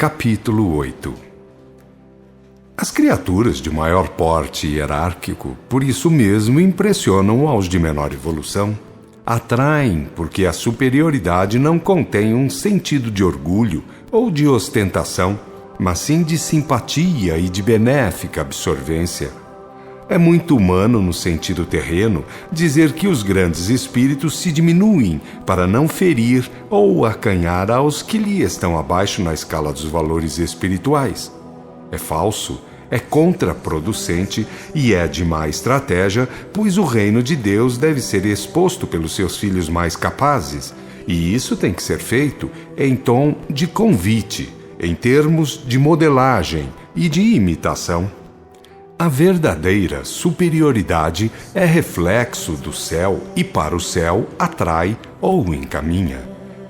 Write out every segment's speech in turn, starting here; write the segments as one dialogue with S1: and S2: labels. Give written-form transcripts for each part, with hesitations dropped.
S1: Capítulo 8. As criaturas de maior porte hierárquico, por isso mesmo, impressionam aos de menor evolução. Atraem porque a superioridade não contém um sentido de orgulho ou de ostentação, mas sim de simpatia e de benéfica absorvência. É muito humano, no sentido terreno, dizer que os grandes espíritos se diminuem para não ferir ou acanhar aos que lhe estão abaixo na escala dos valores espirituais. É falso, é contraproducente e é de má estratégia, pois o reino de Deus deve ser exposto pelos seus filhos mais capazes, e isso tem que ser feito em tom de convite, em termos de modelagem e de imitação. A verdadeira superioridade é reflexo do céu e para o céu atrai ou encaminha.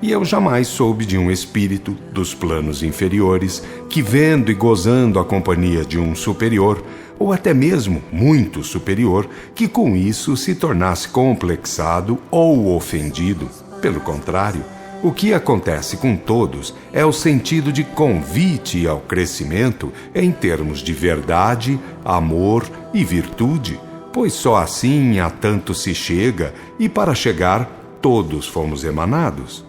S1: E eu jamais soube de um espírito dos planos inferiores que, vendo e gozando a companhia de um superior, ou até mesmo muito superior, que com isso se tornasse complexado ou ofendido. Pelo contrário, o que acontece com todos é o sentido de convite ao crescimento em termos de verdade, amor e virtude, pois só assim a tanto se chega e para chegar todos fomos emanados.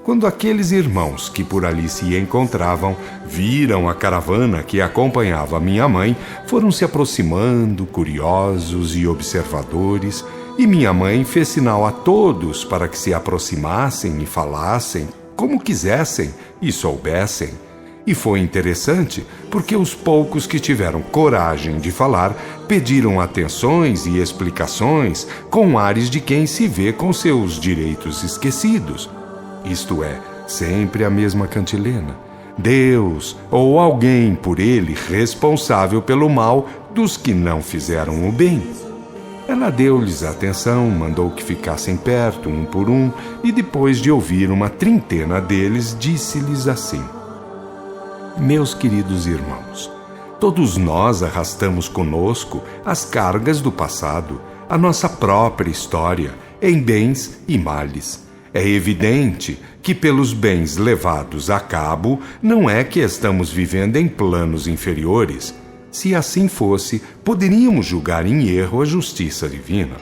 S1: Quando aqueles irmãos que por ali se encontravam viram a caravana que acompanhava minha mãe, foram se aproximando, curiosos e observadores, e minha mãe fez sinal a todos para que se aproximassem e falassem como quisessem e soubessem. E foi interessante, porque os poucos que tiveram coragem de falar pediram atenções e explicações com ares de quem se vê com seus direitos esquecidos. Isto é, sempre a mesma cantilena. Deus ou alguém por ele responsável pelo mal dos que não fizeram o bem. Ela deu-lhes atenção, mandou que ficassem perto um por um e depois de ouvir uma trintena deles, disse-lhes assim: Meus queridos irmãos, todos nós arrastamos conosco as cargas do passado, a nossa própria história, em bens e males. É evidente que pelos bens levados a cabo não é que estamos vivendo em planos inferiores. Se assim fosse, poderíamos julgar em erro a justiça divina.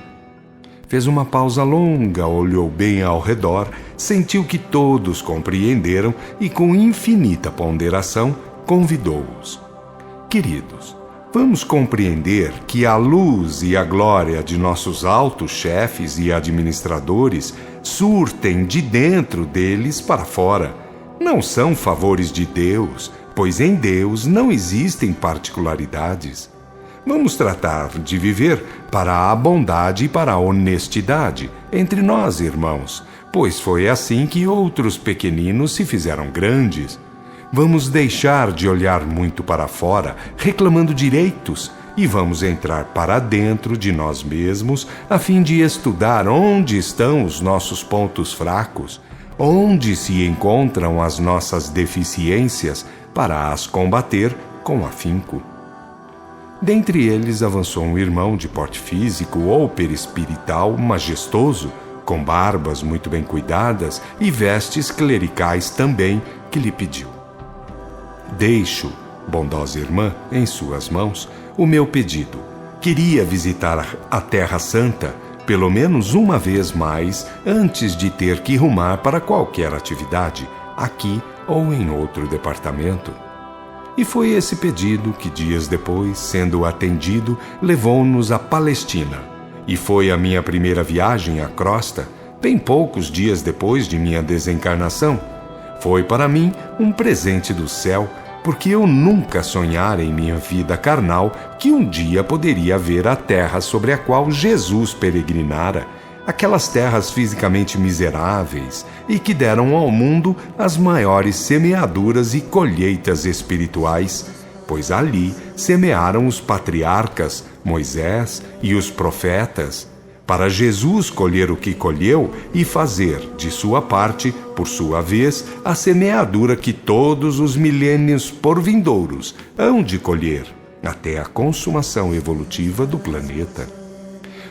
S1: Fez uma pausa longa, olhou bem ao redor, sentiu que todos compreenderam e, com infinita ponderação, convidou-os. Queridos, vamos compreender que a luz e a glória de nossos altos chefes e administradores surtem de dentro deles para fora. Não são favores de Deus, pois em Deus não existem particularidades. Vamos tratar de viver para a bondade e para a honestidade entre nós, irmãos, pois foi assim que outros pequeninos se fizeram grandes. Vamos deixar de olhar muito para fora, reclamando direitos, e vamos entrar para dentro de nós mesmos, a fim de estudar onde estão os nossos pontos fracos, onde se encontram as nossas deficiências, para as combater com afinco. Dentre eles avançou um irmão de porte físico ou perispirital majestoso, com barbas muito bem cuidadas e vestes clericais também, que lhe pediu: Deixo, bondosa irmã, em suas mãos, o meu pedido. Queria visitar a Terra Santa, pelo menos uma vez mais, antes de ter que rumar para qualquer atividade, aqui ou em outro departamento. E foi esse pedido que, dias depois, sendo atendido, levou-nos à Palestina. E foi a minha primeira viagem à crosta, bem poucos dias depois de minha desencarnação. Foi para mim um presente do céu, porque eu nunca sonhara em minha vida carnal que um dia poderia ver a terra sobre a qual Jesus peregrinara, aquelas terras fisicamente miseráveis e que deram ao mundo as maiores semeaduras e colheitas espirituais, pois ali semearam os patriarcas, Moisés e os profetas, para Jesus colher o que colheu e fazer, de sua parte, por sua vez, a semeadura que todos os milênios por vindouros hão de colher, até a consumação evolutiva do planeta.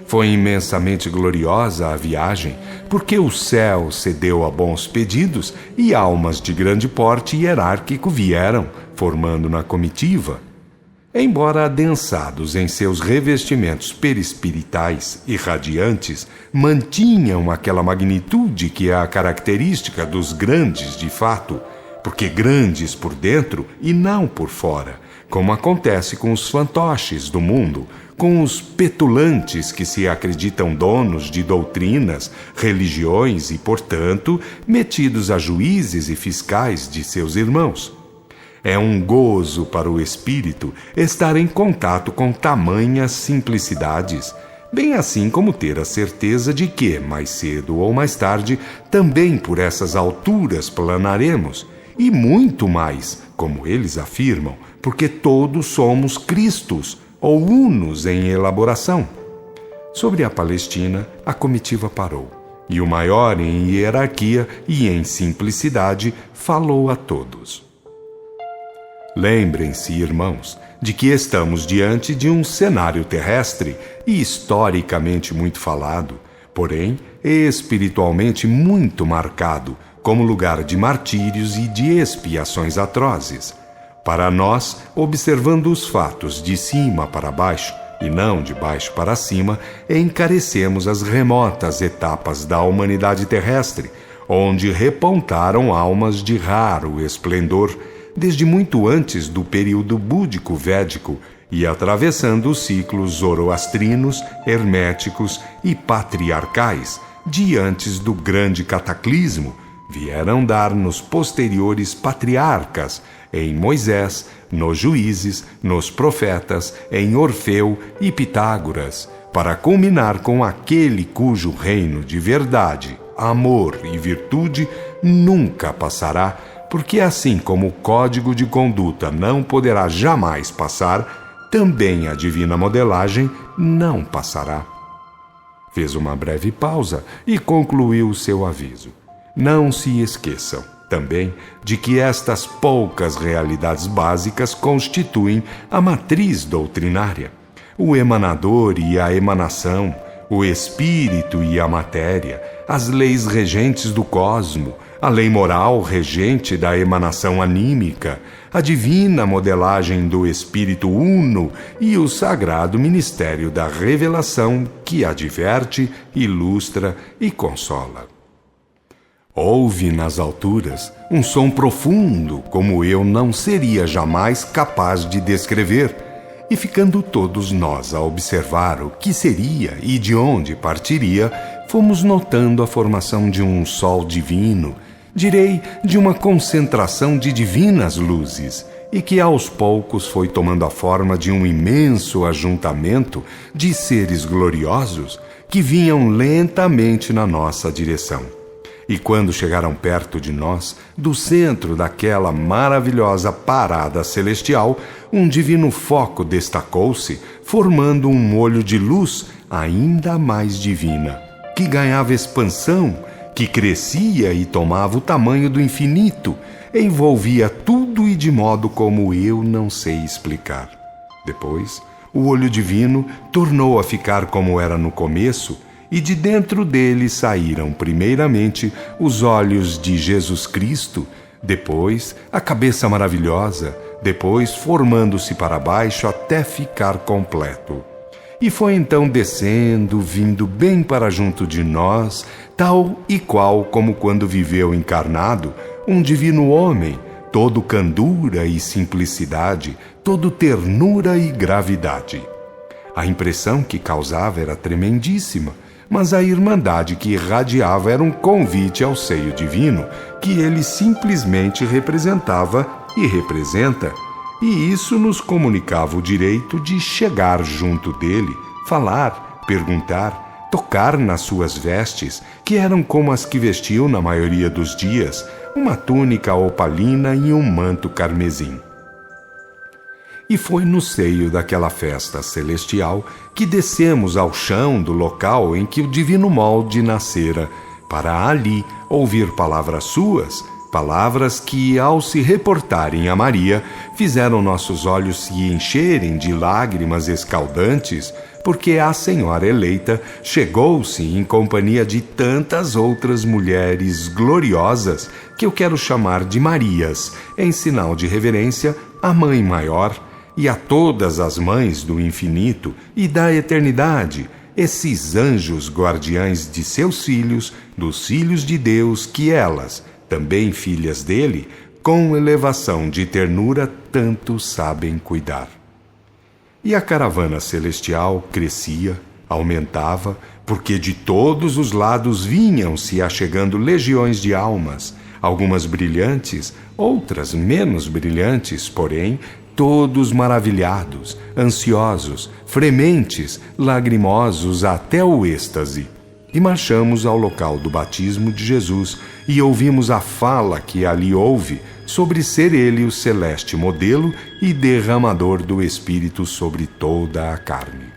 S1: Foi imensamente gloriosa a viagem, porque o céu cedeu a bons pedidos e almas de grande porte hierárquico vieram, formando na comitiva. Embora adensados em seus revestimentos perispiritais e radiantes, mantinham aquela magnitude que é a característica dos grandes de fato, porque grandes por dentro e não por fora, como acontece com os fantoches do mundo, com os petulantes que se acreditam donos de doutrinas, religiões e, portanto, metidos a juízes e fiscais de seus irmãos. É um gozo para o espírito estar em contato com tamanhas simplicidades, bem assim como ter a certeza de que, mais cedo ou mais tarde, também por essas alturas planaremos, e muito mais, como eles afirmam, porque todos somos Cristos, ou unos em elaboração. Sobre a Palestina, a comitiva parou, e o maior em hierarquia e em simplicidade falou a todos. Lembrem-se, irmãos, de que estamos diante de um cenário terrestre e historicamente muito falado, porém espiritualmente muito marcado, como lugar de martírios e de expiações atrozes. Para nós, observando os fatos de cima para baixo, e não de baixo para cima, encarecemos as remotas etapas da humanidade terrestre, onde repontaram almas de raro esplendor, desde muito antes do período búdico-védico e atravessando os ciclos zoroastrinos, herméticos e patriarcais, de antes do grande cataclismo, vieram dar nos posteriores patriarcas, em Moisés, nos juízes, nos profetas, em Orfeu e Pitágoras, para culminar com aquele cujo reino de verdade, amor e virtude nunca passará, porque assim como o código de conduta não poderá jamais passar, também a divina modelagem não passará. Fez uma breve pausa e concluiu o seu aviso. Não se esqueçam, também, de que estas poucas realidades básicas constituem a matriz doutrinária, o emanador e a emanação, o espírito e a matéria, as leis regentes do cosmo, a lei moral regente da emanação anímica, a divina modelagem do espírito uno e o sagrado ministério da revelação que adverte, ilustra e consola. Houve nas alturas um som profundo, como eu não seria jamais capaz de descrever, e ficando todos nós a observar o que seria e de onde partiria, fomos notando a formação de um sol divino, direi de uma concentração de divinas luzes, e que aos poucos foi tomando a forma de um imenso ajuntamento de seres gloriosos que vinham lentamente na nossa direção. E quando chegaram perto de nós, do centro daquela maravilhosa parada celestial, um divino foco destacou-se, formando um olho de luz ainda mais divina, que ganhava expansão, que crescia e tomava o tamanho do infinito, envolvia tudo e de modo como eu não sei explicar. Depois, o olho divino tornou a ficar como era no começo, e de dentro dele saíram primeiramente os olhos de Jesus Cristo, depois a cabeça maravilhosa, depois formando-se para baixo até ficar completo. E foi então descendo, vindo bem para junto de nós, tal e qual como quando viveu encarnado um divino homem, todo candura e simplicidade, todo ternura e gravidade. A impressão que causava era tremendíssima, mas a irmandade que irradiava era um convite ao seio divino que ele simplesmente representava e representa, e isso nos comunicava o direito de chegar junto dele, falar, perguntar, tocar nas suas vestes, que eram como as que vestiu na maioria dos dias, uma túnica opalina e um manto carmesim. E foi no seio daquela festa celestial que descemos ao chão do local em que o divino molde nascera, para ali ouvir palavras suas, palavras que, ao se reportarem a Maria, fizeram nossos olhos se encherem de lágrimas escaldantes, porque a Senhora eleita chegou-se em companhia de tantas outras mulheres gloriosas que eu quero chamar de Marias, em sinal de reverência à Mãe Maior e a todas as mães do infinito e da eternidade, esses anjos guardiães de seus filhos, dos filhos de Deus, que elas, também filhas dele, com elevação de ternura tanto sabem cuidar. E a caravana celestial crescia, aumentava, porque de todos os lados vinham se achegando legiões de almas, algumas brilhantes, outras menos brilhantes, porém, todos maravilhados, ansiosos, frementes, lagrimosos até o êxtase. E marchamos ao local do batismo de Jesus e ouvimos a fala que ali houve sobre ser ele o celeste modelo e derramador do Espírito sobre toda a carne.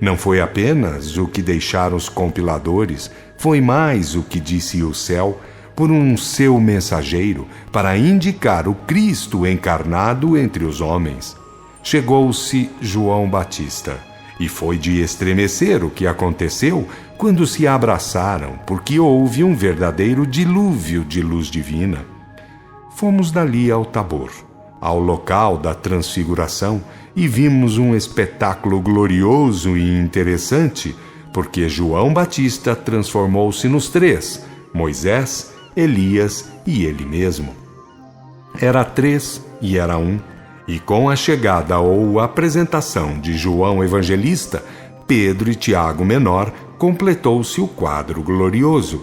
S1: Não foi apenas o que deixaram os compiladores, foi mais o que disse o céu por um seu mensageiro para indicar o Cristo encarnado entre os homens. Chegou-se João Batista, e foi de estremecer o que aconteceu quando se abraçaram, porque houve um verdadeiro dilúvio de luz divina. Fomos dali ao Tabor, ao local da transfiguração, e vimos um espetáculo glorioso e interessante, porque João Batista transformou-se nos três: Moisés, Elias e ele mesmo. Era três e era um, e com a chegada ou apresentação de João Evangelista, Pedro e Tiago Menor, completou-se o quadro glorioso.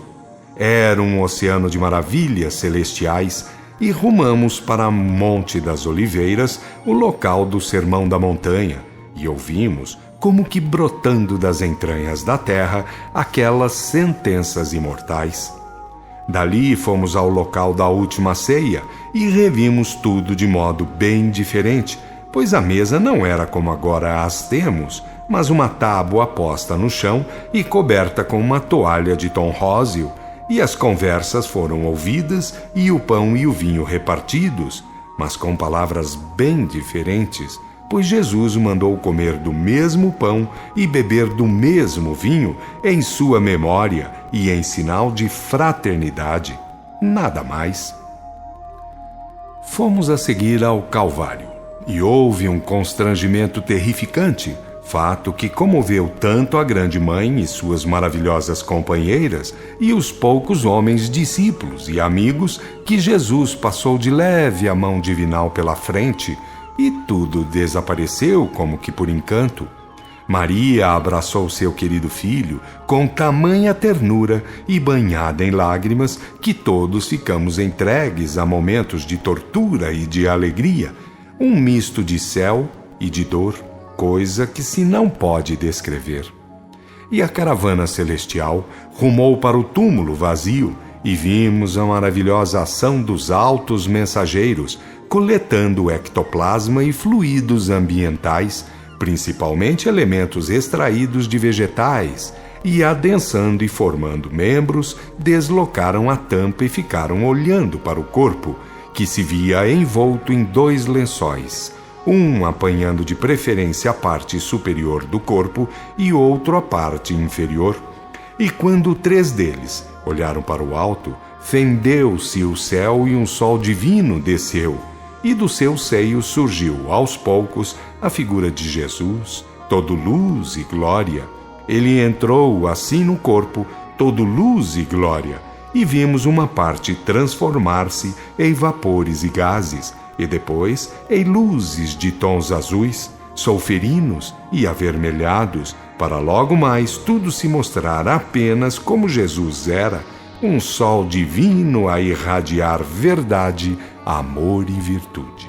S1: Era um oceano de maravilhas celestiais, e rumamos para Monte das Oliveiras, o local do Sermão da Montanha, e ouvimos, como que brotando das entranhas da terra, aquelas sentenças imortais. Dali fomos ao local da última ceia e revimos tudo de modo bem diferente, pois a mesa não era como agora as temos, mas uma tábua posta no chão e coberta com uma toalha de tom róseo, e as conversas foram ouvidas e o pão e o vinho repartidos, mas com palavras bem diferentes, pois Jesus mandou comer do mesmo pão e beber do mesmo vinho em sua memória e em sinal de fraternidade, nada mais. Fomos a seguir ao Calvário, e houve um constrangimento terrificante, fato que comoveu tanto a grande mãe e suas maravilhosas companheiras e os poucos homens discípulos e amigos que Jesus passou de leve a mão divinal pela frente, e tudo desapareceu como que por encanto. Maria abraçou seu querido filho com tamanha ternura e banhada em lágrimas que todos ficamos entregues a momentos de tortura e de alegria, um misto de céu e de dor, coisa que se não pode descrever. E a caravana celestial rumou para o túmulo vazio e vimos a maravilhosa ação dos altos mensageiros, coletando ectoplasma e fluidos ambientais, principalmente elementos extraídos de vegetais, e adensando e formando membros, deslocaram a tampa e ficaram olhando para o corpo, que se via envolto em 2 lençóis, um apanhando de preferência a parte superior do corpo e outro a parte inferior. E quando 3 deles olharam para o alto, fendeu-se o céu e um sol divino desceu, e do seu seio surgiu, aos poucos, a figura de Jesus, todo luz e glória. Ele entrou assim no corpo, todo luz e glória, e vimos uma parte transformar-se em vapores e gases, e depois em luzes de tons azuis, sulfurinos e avermelhados, para logo mais tudo se mostrar apenas como Jesus era, um sol divino a irradiar verdade, amor e virtude.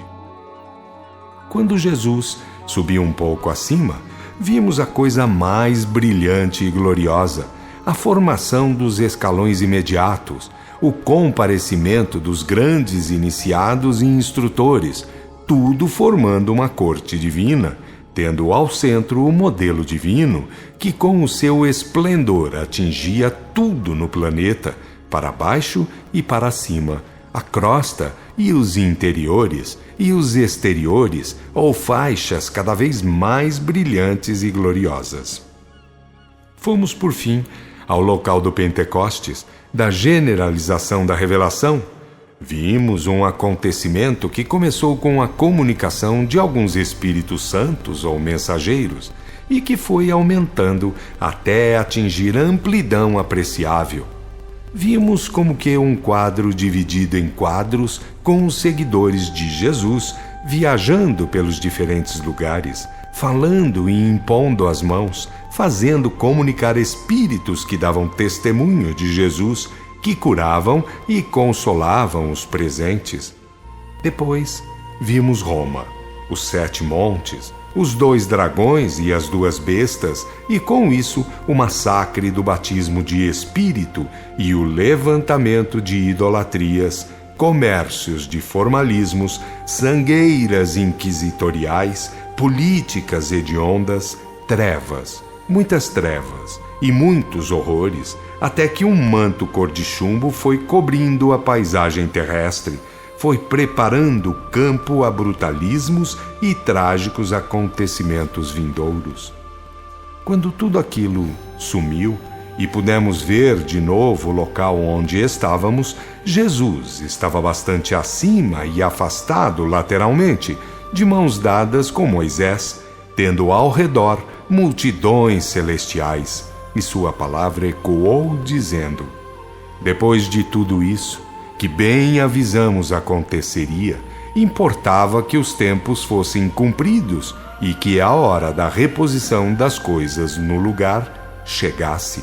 S1: Quando Jesus subiu um pouco acima, vimos a coisa mais brilhante e gloriosa, a formação dos escalões imediatos, o comparecimento dos grandes iniciados e instrutores, tudo formando uma corte divina, tendo ao centro o modelo divino, que com o seu esplendor atingia tudo no planeta, para baixo e para cima, a crosta e os interiores e os exteriores, ou faixas cada vez mais brilhantes e gloriosas. Fomos, por fim, ao local do Pentecostes, da generalização da revelação. Vimos um acontecimento que começou com a comunicação de alguns Espíritos Santos ou mensageiros e que foi aumentando até atingir amplidão apreciável. Vimos como que um quadro dividido em quadros com os seguidores de Jesus viajando pelos diferentes lugares, falando e impondo as mãos, fazendo comunicar espíritos que davam testemunho de Jesus, que curavam e consolavam os presentes. Depois, vimos Roma, os 7 montes, os 2 dragões e as 2 bestas, e com isso o massacre do batismo de espírito e o levantamento de idolatrias, comércios de formalismos, sangueiras inquisitoriais, políticas hediondas, trevas, muitas trevas e muitos horrores, até que um manto cor de chumbo foi cobrindo a paisagem terrestre, foi preparando o campo a brutalismos e trágicos acontecimentos vindouros. Quando tudo aquilo sumiu e pudemos ver de novo o local onde estávamos, Jesus estava bastante acima e afastado lateralmente, de mãos dadas com Moisés, tendo ao redor multidões celestiais, e sua palavra ecoou dizendo: depois de tudo isso, que bem avisamos aconteceria, importava que os tempos fossem cumpridos e que a hora da reposição das coisas no lugar chegasse.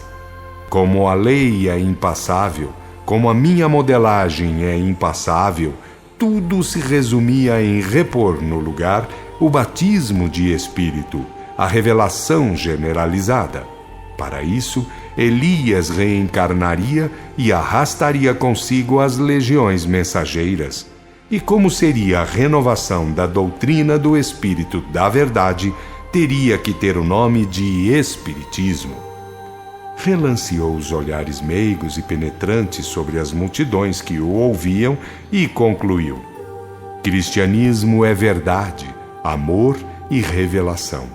S1: Como a lei é impassável, como a minha modelagem é impassável, tudo se resumia em repor no lugar o batismo de Espírito, a revelação generalizada. Para isso, Elias reencarnaria e arrastaria consigo as legiões mensageiras. E como seria a renovação da doutrina do Espírito da Verdade, teria que ter o nome de Espiritismo. Relanceou os olhares meigos e penetrantes sobre as multidões que o ouviam e concluiu: cristianismo é verdade, amor e revelação.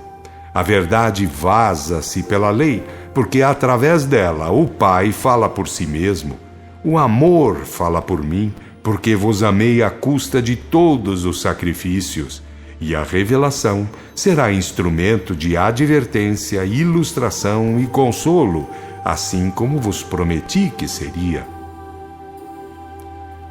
S1: A verdade vaza-se pela lei, porque através dela o Pai fala por si mesmo. O amor fala por mim, porque vos amei à custa de todos os sacrifícios. E a revelação será instrumento de advertência, ilustração e consolo, assim como vos prometi que seria.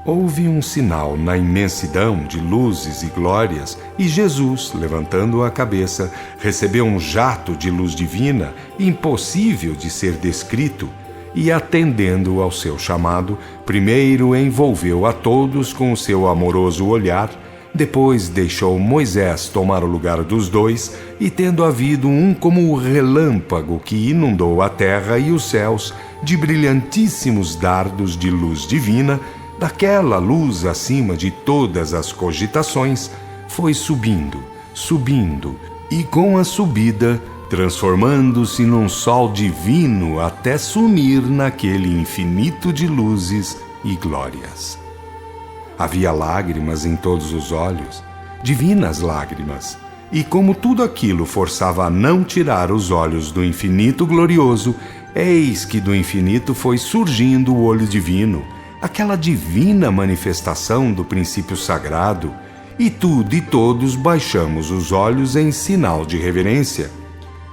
S1: Houve um sinal na imensidão de luzes e glórias, e Jesus, levantando a cabeça, recebeu um jato de luz divina, impossível de ser descrito, e, atendendo ao seu chamado, primeiro envolveu a todos com o seu amoroso olhar, depois deixou Moisés tomar o lugar dos 2, e tendo havido um como o relâmpago que inundou a terra e os céus de brilhantíssimos dardos de luz divina, daquela luz acima de todas as cogitações, foi subindo, subindo, e com a subida, transformando-se num sol divino até sumir naquele infinito de luzes e glórias. Havia lágrimas em todos os olhos, divinas lágrimas, e como tudo aquilo forçava a não tirar os olhos do infinito glorioso, eis que do infinito foi surgindo o olho divino, aquela divina manifestação do princípio sagrado, e tudo e todos baixamos os olhos em sinal de reverência.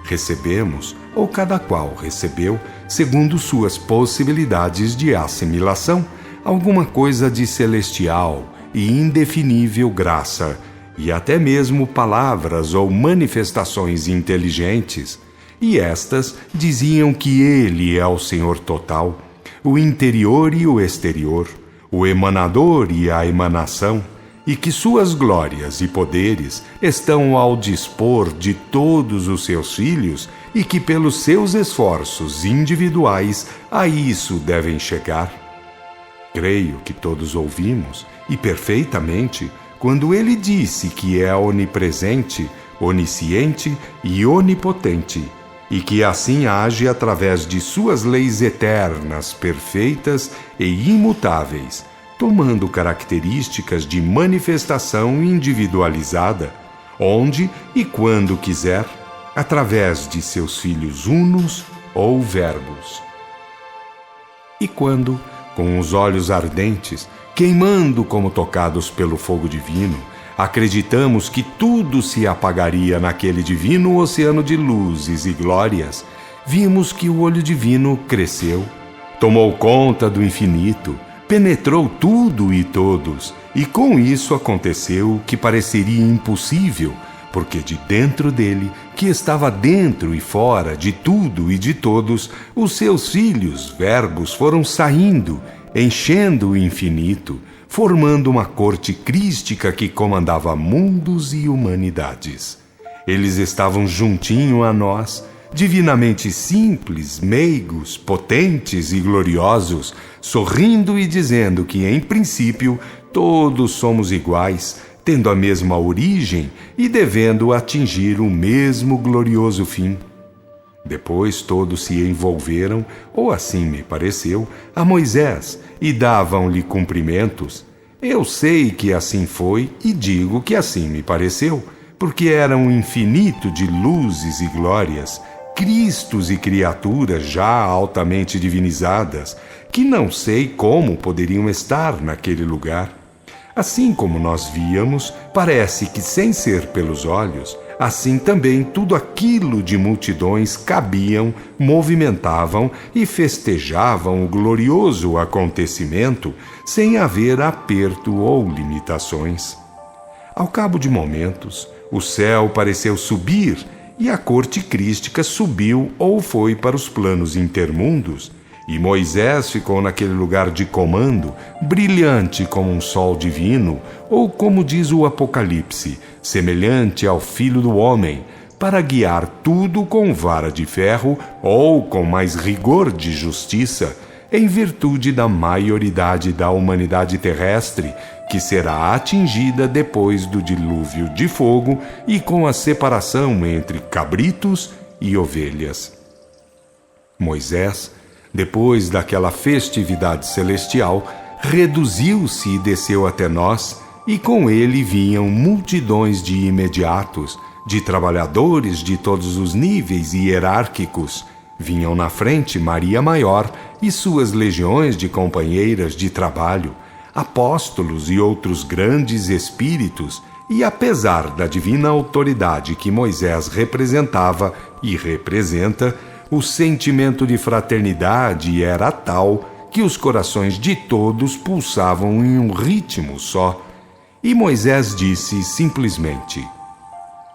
S1: Recebemos, ou cada qual recebeu, segundo suas possibilidades de assimilação, alguma coisa de celestial e indefinível graça, e até mesmo palavras ou manifestações inteligentes, e estas diziam que Ele é o Senhor total, o interior e o exterior, o emanador e a emanação, e que suas glórias e poderes estão ao dispor de todos os seus filhos e que pelos seus esforços individuais a isso devem chegar. Creio que todos ouvimos, e perfeitamente, quando ele disse que é onipresente, onisciente e onipotente, e que assim age através de suas leis eternas, perfeitas e imutáveis, tomando características de manifestação individualizada, onde e quando quiser, através de seus filhos unos ou verbos. E quando, com os olhos ardentes, queimando como tocados pelo fogo divino, acreditamos que tudo se apagaria naquele divino oceano de luzes e glórias, vimos que o olho divino cresceu, tomou conta do infinito, penetrou tudo e todos, e com isso aconteceu o que pareceria impossível, porque de dentro dele, que estava dentro e fora de tudo e de todos, os seus filhos, verbos, foram saindo, enchendo o infinito, formando uma corte crística que comandava mundos e humanidades. Eles estavam juntinho a nós, divinamente simples, meigos, potentes e gloriosos, sorrindo e dizendo que, em princípio, todos somos iguais, tendo a mesma origem e devendo atingir o mesmo glorioso fim. Depois todos se envolveram, ou assim me pareceu, a Moisés e davam-lhe cumprimentos. Eu sei que assim foi e digo que assim me pareceu, porque era um infinito de luzes e glórias, Cristos e criaturas já altamente divinizadas, que não sei como poderiam estar naquele lugar. Assim como nós víamos, parece que sem ser pelos olhos, assim também tudo aquilo de multidões cabiam, movimentavam e festejavam o glorioso acontecimento sem haver aperto ou limitações. Ao cabo de momentos, o céu pareceu subir e a corte crística subiu ou foi para os planos intermundos, e Moisés ficou naquele lugar de comando, brilhante como um sol divino, ou como diz o Apocalipse, semelhante ao Filho do Homem, para guiar tudo com vara de ferro ou com mais rigor de justiça, em virtude da maioridade da humanidade terrestre, que será atingida depois do dilúvio de fogo e com a separação entre cabritos e ovelhas. Moisés, depois daquela festividade celestial, reduziu-se e desceu até nós, e com ele vinham multidões de imediatos, de trabalhadores de todos os níveis hierárquicos. Vinham na frente Maria Maior e suas legiões de companheiras de trabalho, apóstolos e outros grandes espíritos, e apesar da divina autoridade que Moisés representava e representa, o sentimento de fraternidade era tal que os corações de todos pulsavam em um ritmo só. E Moisés disse simplesmente: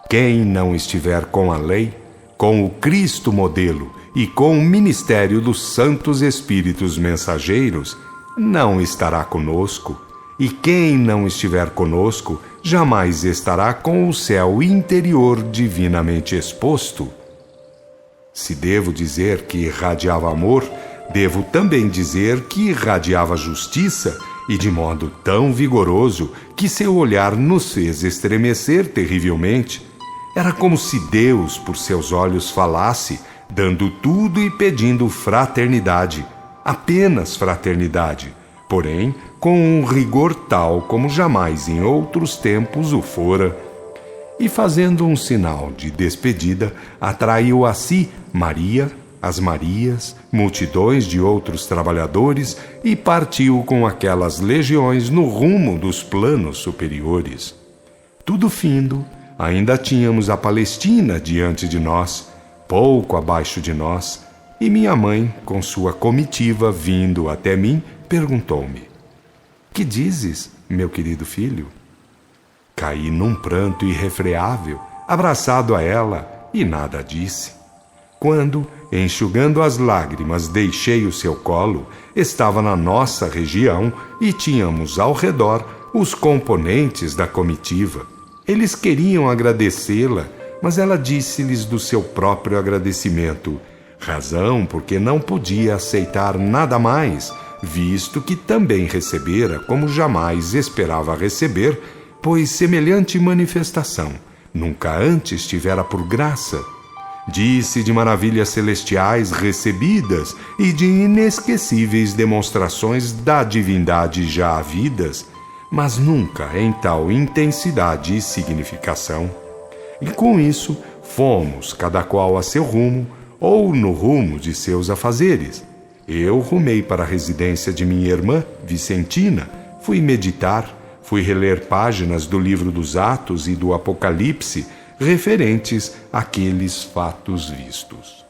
S1: quem não estiver com a lei, com o Cristo modelo e com o ministério dos santos espíritos mensageiros, não estará conosco, e quem não estiver conosco jamais estará com o céu interior divinamente exposto. Se devo dizer que irradiava amor, devo também dizer que irradiava justiça, e de modo tão vigoroso que seu olhar nos fez estremecer terrivelmente. Era como se Deus, por seus olhos, falasse, dando tudo e pedindo fraternidade, apenas fraternidade, porém com um rigor tal como jamais em outros tempos o fora. E fazendo um sinal de despedida, atraiu a si Maria, as Marias, multidões de outros trabalhadores e partiu com aquelas legiões no rumo dos planos superiores. Tudo findo, ainda tínhamos a Palestina diante de nós, pouco abaixo de nós, e minha mãe, com sua comitiva vindo até mim, perguntou-me: que dizes, meu querido filho? Caí num pranto irrefreável, abraçado a ela, e nada disse. Quando, enxugando as lágrimas, deixei o seu colo, estava na nossa região e tínhamos ao redor os componentes da comitiva. Eles queriam agradecê-la, mas ela disse-lhes do seu próprio agradecimento, razão porque não podia aceitar nada mais, visto que também recebera como jamais esperava receber, pois semelhante manifestação nunca antes tivera por graça. Disse de maravilhas celestiais recebidas e de inesquecíveis demonstrações da divindade já havidas, mas nunca em tal intensidade e significação. E com isso, fomos, cada qual a seu rumo, ou no rumo de seus afazeres. Eu rumei para a residência de minha irmã, Vicentina, fui meditar, fui reler páginas do livro dos Atos e do Apocalipse referentes àqueles fatos vistos.